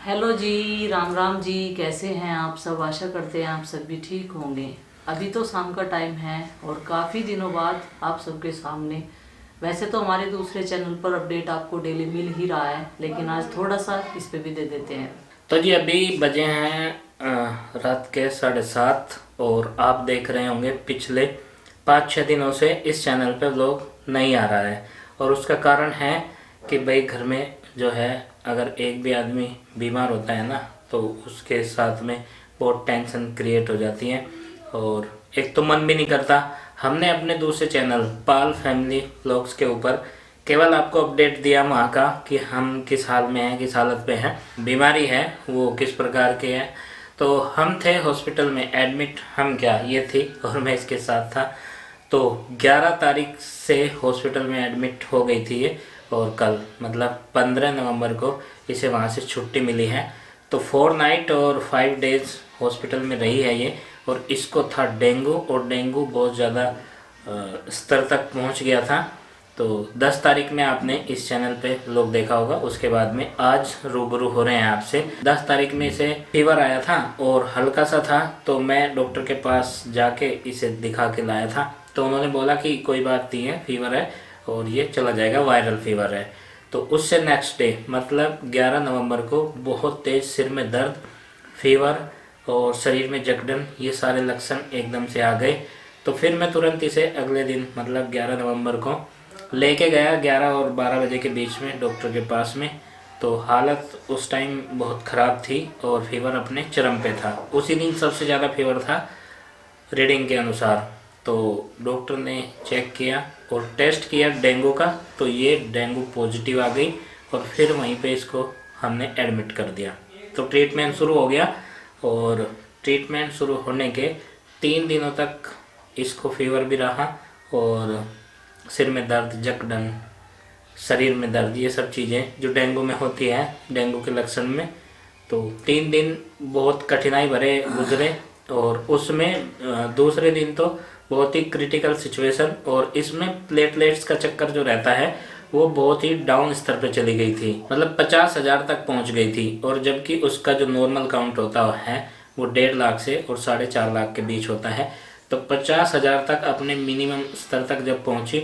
Hello जी, राम राम जी। कैसे हैं आप सब? आशा करते हैं आप सब भी ठीक होंगे। अभी तो शाम का टाइम है और काफ़ी दिनों बाद आप सबके सामने। वैसे तो हमारे दूसरे चैनल पर अपडेट आपको डेली मिल ही रहा है, लेकिन आज थोड़ा सा इस पे भी दे देते हैं। तो जी अभी बजे हैं रात के 7:30 और आप देख रहे होंगे पिछले 5-6 दिनों से इस चैनल पे व्लॉग नहीं आ रहा है। और उसका कारण है कि भाई घर में जो है अगर एक भी आदमी बीमार होता है ना तो उसके साथ में बहुत टेंशन क्रिएट हो जाती है और एक तो मन भी नहीं करता। हमने अपने दूसरे चैनल पाल फैमिली व्लॉग्स के ऊपर केवल आपको अपडेट दिया वहाँ का कि हम किस हाल में हैं, किस हालत पे हैं, बीमारी है वो किस प्रकार की है। तो हम थे हॉस्पिटल में एडमिट, हम क्या ये थी और मैं इसके साथ था। तो 11 तारीख से हॉस्पिटल में एडमिट हो गई थी ये और कल मतलब 15 नवंबर को इसे वहाँ से छुट्टी मिली है। तो 4 नाइट और 5 डेज हॉस्पिटल में रही है ये। और इसको था डेंगू और डेंगू बहुत ज़्यादा स्तर तक पहुँच गया था। तो 10 तारीख में आपने इस चैनल पे लोग देखा होगा। उसके बाद में आज रूबरू हो रहे हैं आपसे। 10 तारीख में इसे फीवर आया था और हल्का सा था, तो मैं डॉक्टर के पास जाके इसे दिखा के लाया था। तो उन्होंने बोला कि कोई बात नहीं है, फीवर है और ये चला जाएगा, वायरल फीवर है। तो उससे नेक्स्ट डे मतलब 11 नवंबर को बहुत तेज़ सिर में दर्द, फीवर और शरीर में जकड़न, ये सारे लक्षण एकदम से आ गए। तो फिर मैं तुरंत इसे अगले दिन मतलब 11 नवंबर को लेके गया 11 और 12 बजे के बीच में डॉक्टर के पास में। तो हालत उस टाइम बहुत ख़राब थी और फीवर अपने चरम पे था। उसी दिन सबसे ज़्यादा फीवर था रीडिंग के अनुसार। तो डॉक्टर ने चेक किया और टेस्ट किया डेंगू का, तो ये डेंगू पॉजिटिव आ गई और फिर वहीं पे इसको हमने एडमिट कर दिया। तो ट्रीटमेंट शुरू हो गया और ट्रीटमेंट शुरू होने के 3 दिनों तक इसको फीवर भी रहा और सिर में दर्द, जकड़न, शरीर में दर्द, ये सब चीज़ें जो डेंगू में होती है, डेंगू के लक्षण में। तो 3 दिन बहुत कठिनाई भरे गुजरे और उसमें दूसरे दिन तो बहुत ही क्रिटिकल सिचुएशन और इसमें प्लेटलेट्स का चक्कर जो रहता है वो बहुत ही डाउन स्तर पे चली गई थी, मतलब 50,000 तक पहुंच गई थी। और जबकि उसका जो नॉर्मल काउंट होता है वो 1.5 लाख से और 4.5 लाख के बीच होता है। तो 50,000 तक अपने मिनिमम स्तर तक जब पहुंची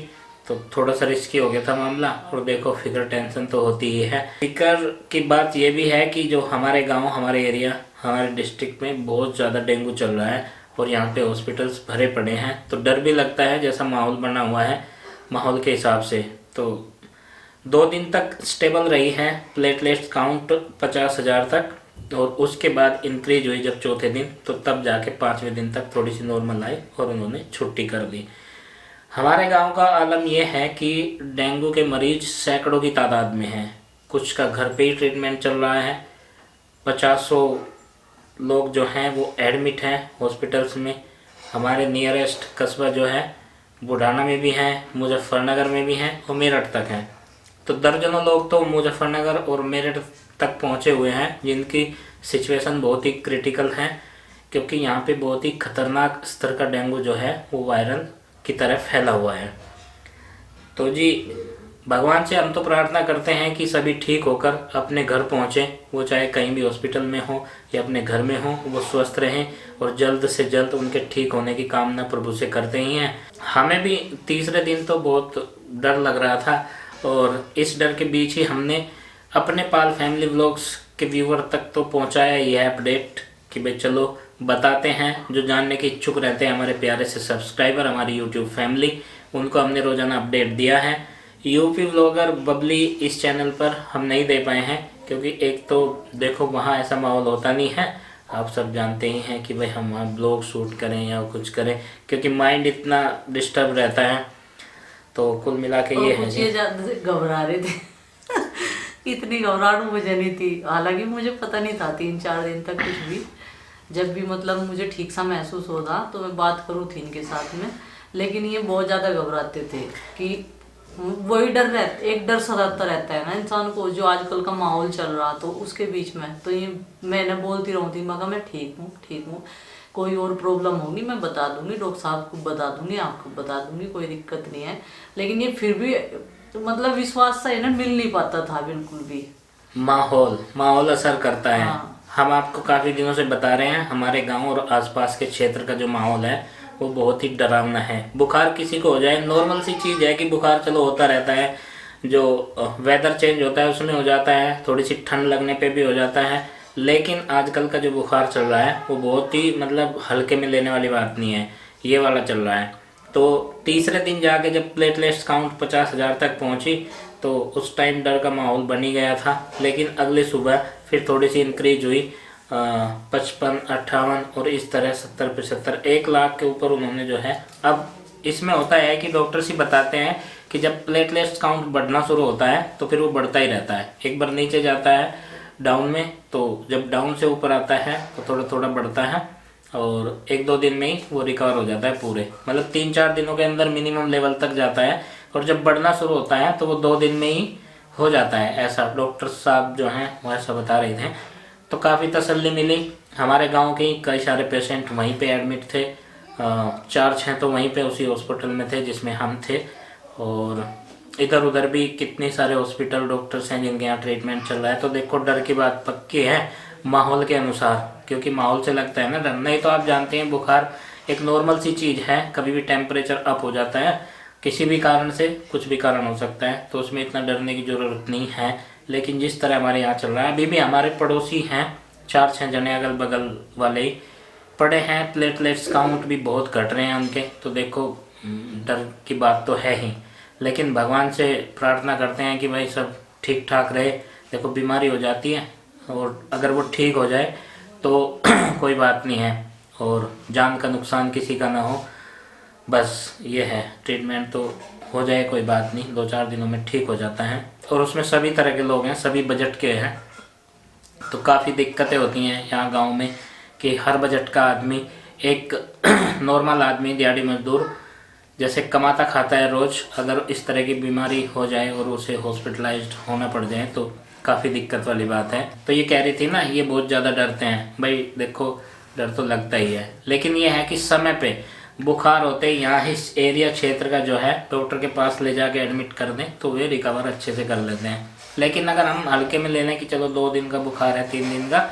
तो थोड़ा सा रिस्की हो गया था मामला। और देखो फिकर टेंशन तो होती ही है। फिकर की बात ये भी है कि जो हमारे गांव, हमारे एरिया, हमारे डिस्ट्रिक्ट में बहुत ज़्यादा डेंगू चल रहा है और यहाँ पे हॉस्पिटल्स भरे पड़े हैं। तो डर भी लगता है जैसा माहौल बना हुआ है, माहौल के हिसाब से। तो 2 दिन तक स्टेबल रही है प्लेटलेट्स काउंट 50,000 तक और उसके बाद इंक्रीज हुई जब चौथे दिन, तो तब जाके 5वें दिन तक थोड़ी सी नॉर्मल आई और उन्होंने छुट्टी कर दी। हमारे गांव का आलम यह है कि डेंगू के मरीज सैकड़ों की तादाद में हैं। कुछ का घर पे ही ट्रीटमेंट चल रहा है। 50 लोग जो हैं वो एडमिट हैं हॉस्पिटल्स में। हमारे नियरेस्ट कस्बा जो है बुढ़ाना में भी हैं, मुजफ्फरनगर में भी हैं और मेरठ तक हैं। तो दर्जनों लोग तो मुजफ्फरनगर और मेरठ तक पहुंचे हुए हैं जिनकी सिचुएशन बहुत ही क्रिटिकल है, क्योंकि यहाँ पे बहुत ही खतरनाक स्तर का डेंगू जो है वो वायरल की तरफ फैला हुआ है। तो जी भगवान से हम तो प्रार्थना करते हैं कि सभी ठीक होकर अपने घर पहुँचें, वो चाहे कहीं भी हॉस्पिटल में हो या अपने घर में हो, वो स्वस्थ रहें और जल्द से जल्द उनके ठीक होने की कामना प्रभु से करते ही हैं। हमें भी तीसरे दिन तो बहुत डर लग रहा था और इस डर के बीच ही हमने अपने पाल फैमिली व्लॉग्स के व्यूवर तक तो पहुंचाया ही है अपडेट कि भाई चलो बताते हैं। जो जानने के इच्छुक रहते हैं हमारे प्यारे से सब्सक्राइबर, हमारी यूट्यूब फैमिली, उनको हमने रोज़ाना अपडेट दिया है। यूपी व्लॉगर बबली इस चैनल पर हम नहीं दे पाए हैं क्योंकि एक तो देखो वहाँ ऐसा माहौल होता नहीं है, आप सब जानते ही हैं कि भाई हम वहाँ ब्लॉग शूट करें या कुछ करें, क्योंकि माइंड इतना डिस्टर्ब रहता है। तो कुल मिला के ये है। ये ज्यादा घबरा रहे थे इतनी घबराहट मुझे नहीं थी, हालांकि मुझे पता नहीं था 3-4 दिन तक कुछ भी। जब भी मतलब मुझे ठीक सा महसूस होता तो मैं बात करूँ थी इनके साथ में, लेकिन ये बहुत ज़्यादा घबराते थे कि वही डर रहता, एक डर सताता रहता है ना इंसान को, जो आजकल का माहौल चल रहा तो उसके बीच में। तो ये मैंने बोलती रहती, मैं ठीक हूँ, ठीक हूँ, कोई और प्रॉब्लम होगी मैं बता दूंगी, डॉक्टर साहब को बता दूंगी, आपको बता दूंगी, कोई दिक्कत नहीं है। लेकिन ये फिर भी मतलब विश्वास सा है ना, मिल नहीं पाता था बिल्कुल भी। माहौल असर करता है। हाँ। हम आपको काफ़ी दिनों से बता रहे हैं हमारे गांव और आसपास के क्षेत्र का जो माहौल है वो बहुत ही डरावना है। बुखार किसी को हो जाए नॉर्मल सी चीज़ है कि बुखार चलो होता रहता है, जो वेदर चेंज होता है उसमें हो जाता है, थोड़ी सी ठंड लगने पे भी हो जाता है। लेकिन आजकल का जो बुखार चल रहा है वो बहुत ही मतलब हल्के में लेने वाली बात नहीं है, ये वाला चल रहा है। तो तीसरे दिन जाके जब प्लेटलेट्स काउंट 50,000 तक पहुंची तो उस टाइम डर का माहौल बनी गया था। लेकिन अगली सुबह फिर थोड़ी सी इंक्रीज हुई, 55, 58 और इस तरह 70, 75, 1 लाख के ऊपर उन्होंने जो है। अब इसमें होता है कि डॉक्टर्स ही बताते हैं कि जब प्लेटलेट्स काउंट बढ़ना शुरू होता है तो फिर वो बढ़ता ही रहता है। एक बार नीचे जाता है डाउन में, तो जब डाउन से ऊपर आता है तो थोड़ा थोड़ा बढ़ता है और 1-2 दिन में ही वो रिकवर हो जाता है पूरे, मतलब 3-4 दिनों के अंदर मिनिमम लेवल तक जाता है। और जब बढ़ना शुरू होता है तो वो 2 दिन में ही हो जाता है, ऐसा डॉक्टर साहब जो हैं वो ऐसा बता रहे थे। तो काफ़ी तसल्ली मिली। हमारे गांव के कई सारे पेशेंट वहीं पे एडमिट थे, 4-6 तो वहीं पे उसी हॉस्पिटल में थे जिसमें हम थे। और इधर उधर भी कितने सारे हॉस्पिटल डॉक्टर्स हैं जिनके यहाँ ट्रीटमेंट चल रहा है। तो देखो डर की बात पक्की है माहौल के अनुसार, क्योंकि माहौल से लगता है ना डर। नहीं तो आप जानते हैं बुखार एक नॉर्मल सी चीज़ है, कभी भी टेम्परेचर अप हो जाता है किसी भी कारण से, कुछ भी कारण हो सकता है, तो उसमें इतना डरने की ज़रूरत नहीं है। लेकिन जिस तरह हमारे यहाँ चल रहा है, अभी भी हमारे पड़ोसी हैं 4-6 जने अगल बगल वाले ही पड़े हैं, प्लेटलेट्स काउंट भी बहुत घट रहे हैं उनके। तो देखो डर की बात तो है ही, लेकिन भगवान से प्रार्थना करते हैं कि भाई सब ठीक ठाक रहे। देखो बीमारी हो जाती है और अगर वो ठीक हो जाए तो कोई बात नहीं है और जान का नुकसान किसी का ना हो, बस ये है। ट्रीटमेंट तो हो जाए कोई बात नहीं, 2-4 दिनों में ठीक हो जाता है। और उसमें सभी तरह के लोग हैं, सभी बजट के हैं। तो काफ़ी दिक्कतें होती हैं यहाँ गांव में कि हर बजट का आदमी, एक नॉर्मल आदमी दिहाड़ी मजदूर जैसे कमाता खाता है रोज़, अगर इस तरह की बीमारी हो जाए और उसे हॉस्पिटलाइज्ड होना पड़ जाए तो काफ़ी दिक्कत वाली बात है। तो ये कह रही थी ना, ये बहुत ज़्यादा डरते हैं। भाई देखो डर तो लगता ही है, लेकिन ये है कि समय पे बुखार होते ही यहाँ इस एरिया क्षेत्र का जो है डॉक्टर के पास ले जाके एडमिट कर दें तो वे रिकवर अच्छे से कर लेते हैं। लेकिन अगर हम हल्के में ले लें कि चलो 2 दिन का बुखार है, 3 दिन का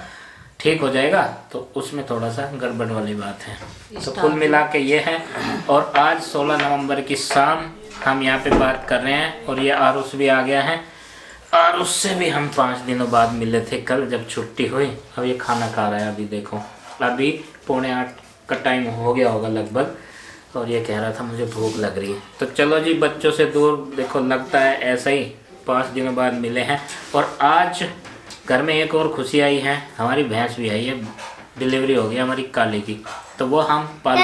ठीक हो जाएगा, तो उसमें थोड़ा सा गड़बड़ वाली बात है। तो कुल मिला के ये है। और आज 16 नवंबर की शाम हम यहाँ पे बात कर रहे हैं और ये आरुष भी आ गया है। आरुष से भी हम 5 दिनों बाद मिले थे कल जब छुट्टी हुई। अब ये खाना खा रहा है, अभी देखो अभी 7:45 का टाइम हो गया होगा लगभग, और ये कह रहा था मुझे भूख लग रही है। तो चलो जी, बच्चों से दूर देखो लगता है ऐसा ही, 5 दिनों बाद मिले हैं। और आज घर में एक और खुशी आई है, हमारी भैंस भी आई है, डिलीवरी हो गई हमारी काली की, तो वो हम पाल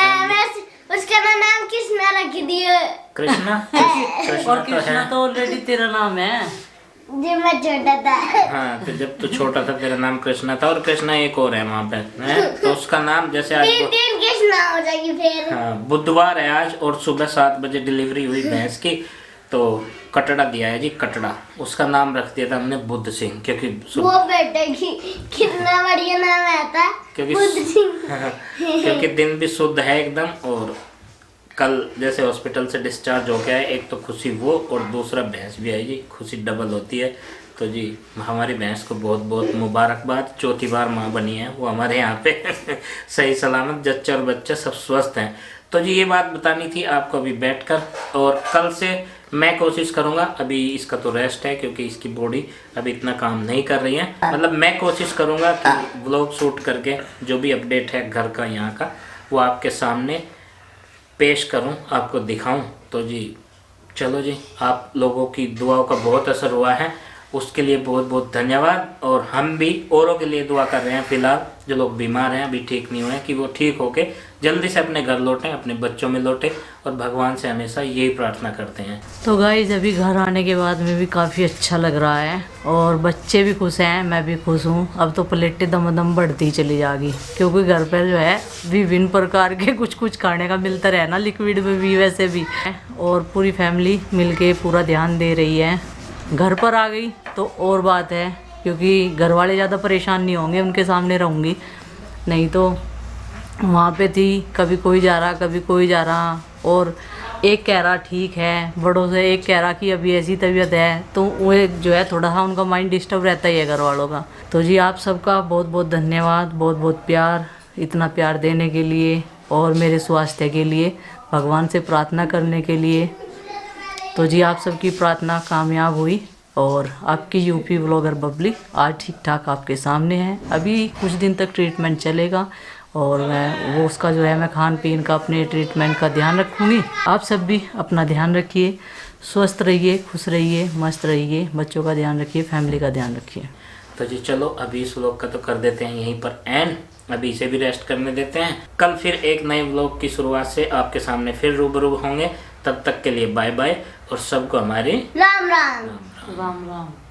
उसका नाम कृष्णा रख दिया। कृष्णा और कृष्णा तो ऑलरेडी तेरा नाम है जब मैं छोटा था। हाँ, तो जब तू छोटा था तेरा नाम कृष्णा था, और कृष्णा एक और है वहाँ पे है, तो उसका नाम जैसे आज 3 कृष्णा हो जाएगी फिर। हाँ, बुधवार है आज और सुबह 7 बजे डिलीवरी हुई भैंस की। तो कटड़ा दिया है जी, कटड़ा, उसका नाम रख दिया था हमने बुद्ध सिंह, क्योंकि वो बेटे की कितना बढ़िया नाम आता है, बुद्ध सिंह। क्योंकि दिन भी शुद्ध है एकदम। और कल जैसे हॉस्पिटल से डिस्चार्ज हो गया है, एक तो खुशी वो और दूसरा भैंस भी आई जी, खुशी डबल होती है। तो जी हमारी भैंस को बहुत बहुत मुबारकबाद, चौथी बार माँ बनी है वो हमारे यहाँ पे सही सलामत, जच्चा और बच्चा सब स्वस्थ हैं। तो जी ये बात बतानी थी आपको अभी बैठकर। और कल से मैं कोशिश करूँगा, अभी इसका तो रेस्ट है क्योंकि इसकी बॉडी अभी इतना काम नहीं कर रही है, मतलब मैं कोशिश करूँगा कि व्लॉग शूट करके जो भी अपडेट है घर का यहाँ का वो आपके सामने पेश करूं, आपको दिखाऊं। तो जी चलो जी, आप लोगों की दुआओं का बहुत असर हुआ है, उसके लिए बहुत बहुत धन्यवाद। और हम भी औरों के लिए दुआ कर रहे हैं, फिलहाल जो लोग बीमार हैं अभी ठीक नहीं हुए, कि वो ठीक होके जल्दी से अपने घर लौटें, अपने बच्चों में लौटें, और भगवान से हमेशा यही प्रार्थना करते हैं। तो गाइस अभी घर आने के बाद में भी काफ़ी अच्छा लग रहा है और बच्चे भी खुश हैं, मैं भी खुश हूँ। अब तो प्लेटें दम दम बढ़ती चली जाएगी, क्योंकि घर पर जो है विभिन्न प्रकार के कुछ कुछ खाने का मिलता रहे ना, लिक्विड में भी वैसे भी। और पूरी फैमिली मिलके पूरा ध्यान दे रही है। घर पर आ गई तो और बात है, क्योंकि घर वाले ज़्यादा परेशान नहीं होंगे, उनके सामने रहूँगी। नहीं तो वहाँ पे थी, कभी कोई जा रहा कभी कोई जा रहा, और एक कह रहा ठीक है, बड़ों से एक कह रहा कि अभी ऐसी तबीयत है, तो वो जो है थोड़ा सा उनका माइंड डिस्टर्ब रहता ही है घर वालों का। तो जी आप सबका बहुत बहुत धन्यवाद, बहुत बहुत प्यार, इतना प्यार देने के लिए और मेरे स्वास्थ्य के लिए भगवान से प्रार्थना करने के लिए। तो जी आप सबकी प्रार्थना कामयाब हुई और आपकी यूपी व्लॉगर बबली आज ठीक ठाक आपके सामने है। अभी कुछ दिन तक ट्रीटमेंट चलेगा और मैं उसका जो है मैं खान पीन का अपने ट्रीटमेंट का ध्यान रखूँगी। आप सब भी अपना ध्यान रखिए, स्वस्थ रहिए, खुश रहिए, मस्त रहिए, बच्चों का ध्यान रखिए, फैमिली का ध्यान रखिए। तो जी चलो अभी इस व्लॉग का तो कर देते हैं यहीं पर एंड, अभी इसे भी रेस्ट करने देते हैं। कल फिर एक नए व्लॉग की शुरुआत से आपके सामने फिर रूबरू होंगे। तब तक के लिए बाय बाय और सबको हमारी राम राम। राम राम।